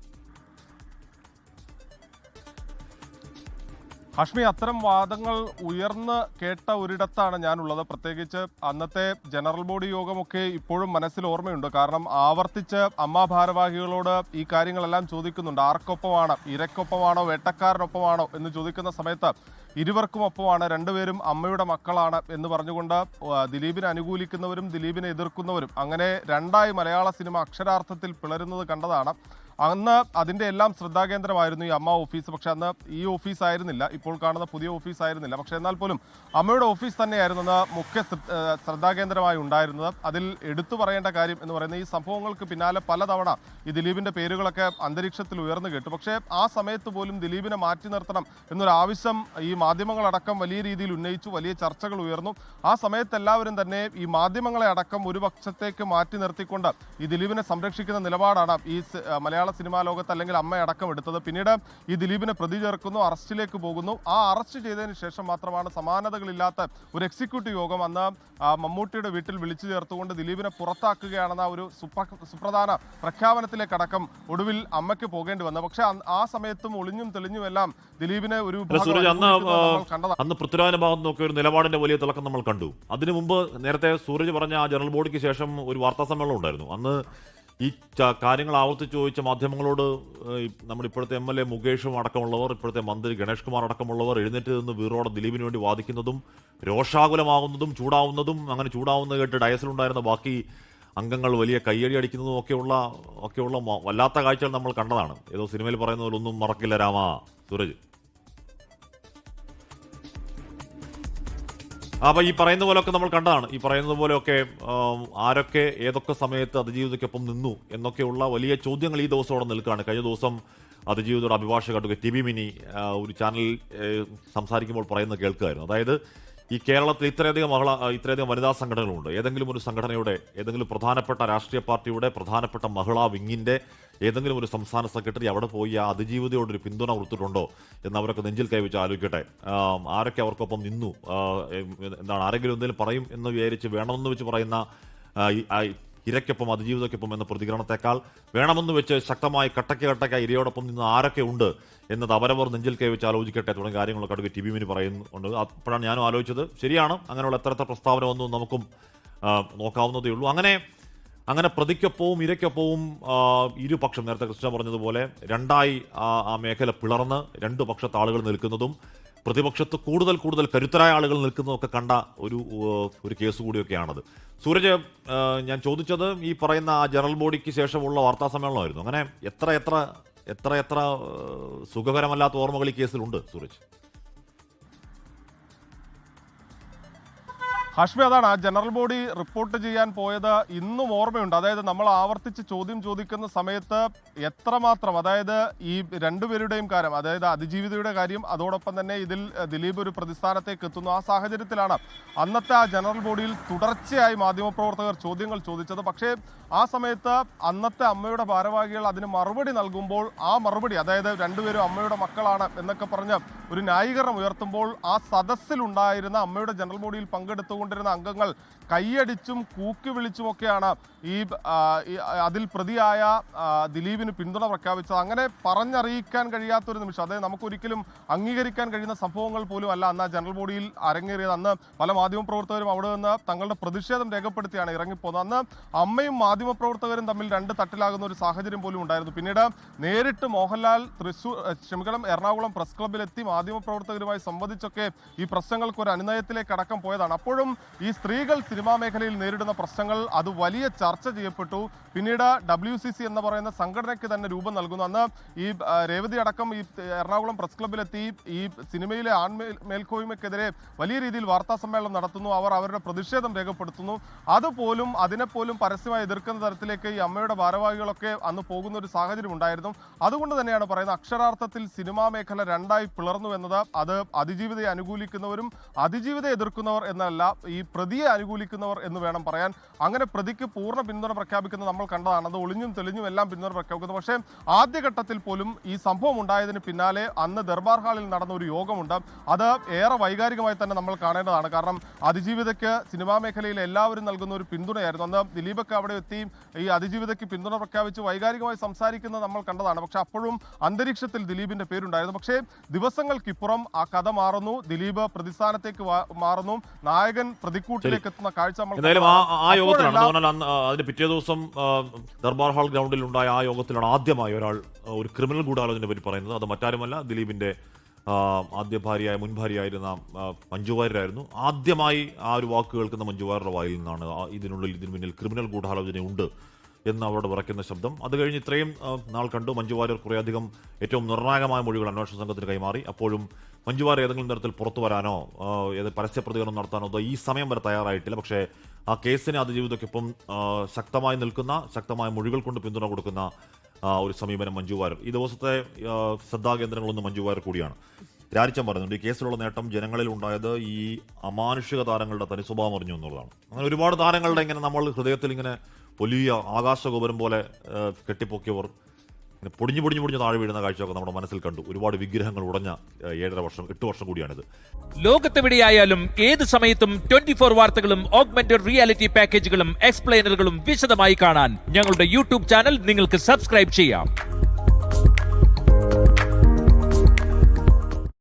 ഹാഷ്മി, അത്തരം വാദങ്ങൾ ഉയർന്ന് കേട്ട ഒരിടത്താണ് ഞാനുള്ളത്. പ്രത്യേകിച്ച് അന്നത്തെ ജനറൽ ബോഡി യോഗമൊക്കെ ഇപ്പോഴും മനസ്സിൽ ഓർമ്മയുണ്ട്. കാരണം ആവർത്തിച്ച് അമ്മ ഭാരവാഹികളോട് ഈ കാര്യങ്ങളെല്ലാം ചോദിക്കുന്നുണ്ട്. ആർക്കൊപ്പമാണ്, ഇരയ്ക്കൊപ്പമാണോ വേട്ടക്കാരനൊപ്പമാണോ എന്ന് ചോദിക്കുന്ന സമയത്ത് ഇരുവർക്കും ഒപ്പമാണ്, രണ്ടുപേരും അമ്മയുടെ മക്കളാണ് എന്ന് പറഞ്ഞുകൊണ്ട് ദിലീപിനെ അനുകൂലിക്കുന്നവരും ദിലീപിനെ എതിർക്കുന്നവരും അങ്ങനെ രണ്ടായി മലയാള സിനിമ അക്ഷരാർത്ഥത്തിൽ പിളരുന്നത് കണ്ടതാണ്. അന്ന് അതിൻ്റെ എല്ലാം ശ്രദ്ധാകേന്ദ്രമായിരുന്നു ഈ അമ്മ ഓഫീസ്. പക്ഷെ അന്ന് ഈ ഓഫീസ് ആയിരുന്നില്ല, ഇപ്പോൾ കാണുന്ന പുതിയ ഓഫീസ് ആയിരുന്നില്ല. പക്ഷെ എന്നാൽ പോലും അമ്മയുടെ ഓഫീസ് തന്നെയായിരുന്നു അന്ന് മുഖ്യ ശ്രദ്ധാകേന്ദ്രമായി ഉണ്ടായിരുന്നത്. അതിൽ എടുത്തു പറയേണ്ട കാര്യം എന്ന് പറയുന്നത് ഈ സംഭവങ്ങൾക്ക് പിന്നാലെ പലതവണ ഈ ദിലീപിൻ്റെ പേരുകളൊക്കെ അന്തരീക്ഷത്തിൽ ഉയർന്നു കേട്ടു. പക്ഷേ ആ സമയത്ത് പോലും ദിലീപിനെ മാറ്റി നിർത്തണം എന്നൊരു ആവശ്യം ഈ മാധ്യമങ്ങളടക്കം വലിയ രീതിയിൽ ഉന്നയിച്ചു, വലിയ ചർച്ചകൾ ഉയർന്നു. ആ സമയത്ത് എല്ലാവരും തന്നെ ഈ മാധ്യമങ്ങളെ അടക്കം ഒരു പക്ഷത്തേക്ക് മാറ്റി നിർത്തിക്കൊണ്ട് ഈ ദിലീപിനെ സംരക്ഷിക്കുന്ന നിലപാടാണ് ഈ മലയാള സിനിമാ ലോകത്ത് അല്ലെങ്കിൽ അമ്മയടക്കം എടുത്തത്. പിന്നീട് ഈ ദിലീപിനെ പ്രതി ചേർക്കുന്നു, അറസ്റ്റിലേക്ക് പോകുന്നു. ആ അറസ്റ്റ് ചെയ്തതിന് ശേഷം മാത്രമാണ് സമാനതകളില്ലാത്ത ഒരു എക്സിക്യൂട്ടീവ് യോഗം അന്ന് മമ്മൂട്ടിയുടെ വീട്ടിൽ വിളിച്ചു ചേർത്തുകൊണ്ട് ദിലീപിനെ പുറത്താക്കുകയാണെന്ന ഒരു സുപ്രധാന പ്രഖ്യാപനത്തിലേക്കടക്കം ഒടുവിൽ അമ്മയ്ക്ക് പോകേണ്ടി വന്നത്. പക്ഷെ ആ സമയത്തും ഒളിഞ്ഞും തെളിഞ്ഞും എല്ലാം ദിലീപിനെ ഒരു അന്ന് പൃഥ്വിരാജിന്റെ ഭാഗത്ത് നോക്കിയ ഒരു നിലപാടിന്റെ വലിയ തിളക്കം നമ്മൾ കണ്ടു. അതിനു മുമ്പ് നേരത്തെ സൂരജ് പറഞ്ഞ ആ ജനറൽ ബോഡിക്ക് ശേഷം ഒരു വാർത്താ സമ്മേളനം ഉണ്ടായിരുന്നു. അന്ന് ഈ കാര്യങ്ങൾ ആവർത്തിച്ച് ചോദിച്ച മാധ്യമങ്ങളോട് നമ്മുടെ ഇപ്പോഴത്തെ MLA മുകേഷും അടക്കമുള്ളവർ, ഇപ്പോഴത്തെ മന്ത്രി ഗണേഷ് കുമാർ അടക്കമുള്ളവർ എഴുന്നേറ്റ് നിന്ന് വീറോടെ ദിലീപിന് വേണ്ടി വാദിക്കുന്നതും രോഷാകുലമാകുന്നതും ചൂടാവുന്നതും, അങ്ങനെ ചൂടാവുന്നത് കേട്ട് ഡയസിലുണ്ടായിരുന്ന ബാക്കി അംഗങ്ങൾ വലിയ കയ്യടി അടിക്കുന്നതും ഒക്കെയുള്ള വല്ലാത്ത കാഴ്ചകൾ നമ്മൾ കണ്ടതാണ്. ഏതോ സിനിമയിൽ പറയുന്ന പോലെ ഒന്നും മറക്കില്ല രാമ. സൂരജ്. അപ്പോൾ ഈ പറയുന്ന പോലെയൊക്കെ നമ്മൾ കണ്ടതാണ്. ഈ പറയുന്നത് പോലെയൊക്കെ ആരൊക്കെ ഏതൊക്കെ സമയത്ത് അതിജീവിതയ്ക്കൊപ്പം നിന്നു എന്നൊക്കെയുള്ള വലിയ ചോദ്യങ്ങൾ ഈ ദിവസം അവിടെ നിൽക്കുകയാണ്. കഴിഞ്ഞ ദിവസം അതിജീവിതയുടെ അഭിഭാഷക അഡ്വക്കേറ്റ് ടി.ബി. മിനി ഒരു ചാനലിൽ സംസാരിക്കുമ്പോൾ പറയുന്നത് കേൾക്കുകയായിരുന്നു. അതായത് ഈ കേരളത്തിൽ ഇത്രയധികം വനിതാ സംഘടനകളുണ്ട്. ഏതെങ്കിലും ഒരു സംഘടനയുടെ, ഏതെങ്കിലും പ്രധാനപ്പെട്ട രാഷ്ട്രീയ പാർട്ടിയുടെ പ്രധാനപ്പെട്ട മഹിളാ വിങ്ങിൻ്റെ ഏതെങ്കിലും ഒരു സംസ്ഥാന സെക്രട്ടറി അവിടെ പോയി ആ അതിജീവിതയോടൊരു പിന്തുണ കൊടുത്തിട്ടുണ്ടോ എന്ന് അവരൊക്കെ നെഞ്ചിൽ കൈവച്ച് ആലോചിക്കട്ടെ. ആരൊക്കെ അവർക്കൊപ്പം നിന്നു, എന്താണ് ആരെങ്കിലും എന്തെങ്കിലും പറയും എന്ന് വിചാരിച്ച് വേണമെന്ന് വെച്ച് പറയുന്ന ഇരയ്ക്കൊപ്പം അതിജീവിതയ്ക്കൊപ്പം എന്ന പ്രതികരണത്തെക്കാൾ വേണമെന്ന് വെച്ച് ശക്തമായി കട്ടയ്ക്കായി ഇരയോടൊപ്പം നിന്ന് ആരൊക്കെ ഉണ്ട് എന്നത് അവരവർ നെഞ്ചിൽ കൈവച്ച് ആലോചിക്കട്ടെ തുടങ്ങിയ കാര്യങ്ങളൊക്കെ അടുത്ത് ടി.ബി. മിനി പറയുന്നുണ്ട്. അപ്പോഴാണ് ഞാനും ആലോചിച്ചത്, ശരിയാണ്, അങ്ങനെയുള്ള എത്ര പ്രസ്താവന വന്നു നമുക്കും നോക്കാവുന്നതേ ഉള്ളൂ. അങ്ങനെ പ്രതിക്കൊപ്പവും ഇരയ്ക്കൊപ്പവും ഇരുപക്ഷം, നേരത്തെ കൃഷ്ണ പറഞ്ഞതുപോലെ രണ്ടായി ആ മേഖല പിളർന്ന് രണ്ടു പക്ഷത്ത് ആളുകൾ നിൽക്കുന്നതും പ്രതിപക്ഷത്ത് കൂടുതൽ കരുത്തരായ ആളുകൾ നിൽക്കുന്നതൊക്കെ കണ്ട ഒരു കേസ് കൂടിയൊക്കെയാണത്. സൂരജ്, ഞാൻ ചോദിച്ചത് ഈ പറയുന്ന ആ ജനറൽ ബോഡിക്ക് ശേഷമുള്ള വാർത്താ സമ്മേളനമായിരുന്നു. അങ്ങനെ എത്ര സുഖകരമല്ലാത്ത ഓർമ്മകൾ ഈ കേസിലുണ്ട് സൂരജ്? ഹാഷ്മി, അതാണ് ആ ജനറൽ ബോഡി റിപ്പോർട്ട് ചെയ്യാൻ പോയത് ഇന്നും ഓർമ്മയുണ്ട്. അതായത് നമ്മൾ ആവർത്തിച്ച് ചോദ്യം ചോദിക്കുന്ന സമയത്ത് എത്രമാത്രം, അതായത് ഈ രണ്ടുപേരുടെയും കാര്യം, അതായത് അതിജീവിതയുടെ കാര്യം, അതോടൊപ്പം തന്നെ ഇതിൽ ദിലീപ് ഒരു പ്രതിസ്ഥാനത്തേക്ക് എത്തുന്നു. ആ സാഹചര്യത്തിലാണ് അന്നത്തെ ആ ജനറൽ ബോഡിയിൽ തുടർച്ചയായി മാധ്യമപ്രവർത്തകർ ചോദ്യങ്ങൾ ചോദിച്ചത്. പക്ഷേ ആ സമയത്ത് അന്നത്തെ അമ്മയുടെ ഭാരവാഹികൾ അതിന് മറുപടി നൽകുമ്പോൾ ആ മറുപടി, അതായത് രണ്ടുപേരും അമ്മയുടെ മക്കളാണ് എന്നൊക്കെ പറഞ്ഞ് ഒരു ന്യായീകരണം ഉയർത്തുമ്പോൾ ആ സദസ്സിലുണ്ടായിരുന്ന അമ്മയുടെ ജനറൽ ബോഡിയിൽ പങ്കെടുത്തുകൊണ്ട് നിന്നുകൊണ്ടിരുന്ന അംഗങ്ങൾ കൈയടിച്ചും കൂക്കി വിളിച്ചുമൊക്കെയാണ് അതിൽ പ്രതിയായ ദിലീപിന് പിന്തുണ പ്രഖ്യാപിച്ചത്. അങ്ങനെ പറഞ്ഞറിയിക്കാൻ കഴിയാത്തൊരു നിമിഷം, അതായത് നമുക്കൊരിക്കലും അംഗീകരിക്കാൻ കഴിയുന്ന സംഭവങ്ങൾ പോലും അല്ല അന്ന് ജനറൽ ബോഡിയിൽ അരങ്ങേറിയത്. അന്ന് പല മാധ്യമപ്രവർത്തകരും അവിടെ നിന്ന് തങ്ങളുടെ പ്രതിഷേധം രേഖപ്പെടുത്തിയാണ് ഇറങ്ങിപ്പോകുന്നത്. അന്ന് അമ്മയും മാധ്യമപ്രവർത്തകരും തമ്മിൽ രണ്ട് തട്ടിലാകുന്ന ഒരു സാഹചര്യം പോലും ഉണ്ടായിരുന്നു. പിന്നീട് നേരിട്ട് മോഹൻലാൽ എറണാകുളം പ്രസ് ക്ലബ്ബിലെത്തി മാധ്യമപ്രവർത്തകരുമായി സംവദിച്ചൊക്കെ ഈ പ്രശ്നങ്ങൾക്ക് ഒരു അനുനയത്തിലേക്ക് അടക്കം പോയതാണ്. അപ്പോഴും ഈ സ്ത്രീകൾ സിനിമാ മേഖലയിൽ നേരിടുന്ന പ്രശ്നങ്ങൾ അത് വലിയ ചർച്ച ചെയ്യപ്പെട്ടു. പിന്നീട് WCC എന്ന് പറയുന്ന സംഘടനയ്ക്ക് തന്നെ രൂപം നൽകുന്നു. അന്ന് ഈ രേവതി അടക്കം ഈ എറണാകുളം പ്രസ് ക്ലബ്ബിലെത്തി ഈ സിനിമയിലെ മേൽക്കോയ്മയ്ക്കെതിരെ വലിയ രീതിയിൽ വാർത്താ സമ്മേളനം നടത്തുന്നു. അവർ അവരുടെ പ്രതിഷേധം രേഖപ്പെടുത്തുന്നു. അതുപോലും അതിനെപ്പോലും പരസ്യമായി എതിർക്കുന്ന തരത്തിലേക്ക് ഈ അമ്മയുടെ ഭാരവാഹികളൊക്കെ അന്ന് പോകുന്ന ഒരു സാഹചര്യം ഉണ്ടായിരുന്നു. അതുകൊണ്ട് തന്നെയാണ് പറയുന്നത്, അക്ഷരാർത്ഥത്തിൽ സിനിമാ മേഖല രണ്ടായി പിളർന്നു എന്നത്. അത് അതിജീവിതയെ അനുകൂലിക്കുന്നവരും അതിജീവിതയെ എതിർക്കുന്നവർ എന്നല്ല, ഈ പ്രതിയെ അനുകൂലിക്കുന്നവർ എന്ന് വേണം പറയാൻ. അങ്ങനെ പ്രതിക്ക് പൂർണ്ണ പിന്തുണ പ്രഖ്യാപിക്കുന്നത് നമ്മൾ കണ്ടതാണ്. അത് ഒളിഞ്ഞും തെളിഞ്ഞും എല്ലാം പിന്തുണ പ്രഖ്യാപിക്കുന്നു. പക്ഷേ ആദ്യഘട്ടത്തിൽ പോലും ഈ സംഭവം ഉണ്ടായതിന് പിന്നാലെ അന്ന് ദർബാർ ഹാളിൽ നടന്ന ഒരു യോഗമുണ്ട്. അത് ഏറെ വൈകാരികമായി തന്നെ നമ്മൾ കാണേണ്ടതാണ്. കാരണം അതിജീവിതയ്ക്ക് സിനിമാ മേഖലയിൽ എല്ലാവരും നൽകുന്ന ഒരു പിന്തുണയായിരുന്നു. അന്ന് ദിലീപൊക്കെ അവിടെ എത്തി ഈ അതിജീവിതയ്ക്ക് പിന്തുണ പ്രഖ്യാപിച്ച് വൈകാരികമായി സംസാരിക്കുന്നത് നമ്മൾ കണ്ടതാണ്. പക്ഷെ അപ്പോഴും അന്തരീക്ഷത്തിൽ ദിലീപിന്റെ പേരുണ്ടായിരുന്നു. പക്ഷേ ദിവസങ്ങൾക്കിപ്പുറം ആ കഥ മാറുന്നു. ദിലീപ് പ്രതിസ്ഥാനത്തേക്ക് മാറുന്നു. നായകൻ പ്രതിക്കൂട്ടിലേക്ക് എത്തുന്ന കാഴ്ച എന്തായാലും ആ യോഗത്തിലാണ് അതിന് പിറ്റേ ദിവസം ദർബാർ ഹാൾ ഗ്രൗണ്ടിൽ ഉണ്ടായ ആ യോഗത്തിലാണ് ആദ്യമായി ഒരാൾ ഒരു ക്രിമിനൽ ഗൂഢാലോചനയെ പറ്റി പറയുന്നത്. അത് മറ്റാരുമല്ല, ദിലീപിന്റെ ആദ്യ ഭാര്യയായ മുൻ ഭാര്യയായിരുന്ന മഞ്ജു വാര്യരായിരുന്നു. ആദ്യമായി ആ ഒരു വാക്ക് കേൾക്കുന്ന മഞ്ജു വാര്യരുടെ വായിൽ നിന്നാണ് ഇതിനു പിന്നിൽ ക്രിമിനൽ ഗൂഢാലോചനയുണ്ട് എന്ന് അവരോട് വിറയ്ക്കുന്ന ശബ്ദം. അത് കഴിഞ്ഞ് ഇത്രയും നാൾ കണ്ടു മഞ്ജു വാര്യർ കുറേയധികം ഏറ്റവും നിർണായകമായ മൊഴികൾ അന്വേഷണ സംഘത്തിന് കൈമാറി. അപ്പോഴും മഞ്ജു വാര്യർ ഏതെങ്കിലും തരത്തിൽ പുറത്തു വരാനോ പരസ്യ പ്രതികരണം നടത്താനോ ഈ സമയം വരെ തയ്യാറായിട്ടില്ല. പക്ഷേ ആ കേസിനെ അതിജീവിതയ്ക്കൊപ്പം ശക്തമായി നിൽക്കുന്ന, ശക്തമായ മൊഴികൾ കൊണ്ട് പിന്തുണ കൊടുക്കുന്ന ഒരു സമീപനം മഞ്ജു വാര്യർ. ഈ ദിവസത്തെ ശ്രദ്ധാകേന്ദ്രങ്ങളൊന്നും മഞ്ജു വാര്യർ കൂടിയാണ്. രാജിച്ചൻ പറയുന്നുണ്ട്, ഈ കേസിലുള്ള നേട്ടം ജനങ്ങളിൽ ഉണ്ടായത് ഈ അമാനുഷിക താരങ്ങളുടെ തനി സ്വഭാവം അറിഞ്ഞു എന്നുള്ളതാണ്. അങ്ങനെ ഒരുപാട് താരങ്ങളുടെ ഇങ്ങനെ നമ്മൾ ഹൃദയത്തിൽ ഇങ്ങനെ വലിയ ആകാശഗോപുരം പോലെ കെട്ടിപ്പൊക്കിയവർ പൊടിഞ്ഞു താഴെ വീഴുന്ന കാഴ്ചയൊക്കെ നമ്മുടെ മനസ്സിൽ കണ്ടു. ഒരുപാട് വിഗ്രഹങ്ങൾ ഉടഞ്ഞ 8 വർഷം കൂടിയാണിത്. ലോകത്തെവിടെയായാലും ഏത് സമയത്തും 24 വാർത്തകളും ഓഗ്മെന്റഡ് റിയാലിറ്റി പാക്കേജുകളും എക്സ്പ്ലെയിനറുകളും വിശദമായി കാണാൻ ഞങ്ങളുടെ യൂട്യൂബ് ചാനൽ നിങ്ങൾക്ക് സബ്സ്ക്രൈബ് ചെയ്യാം.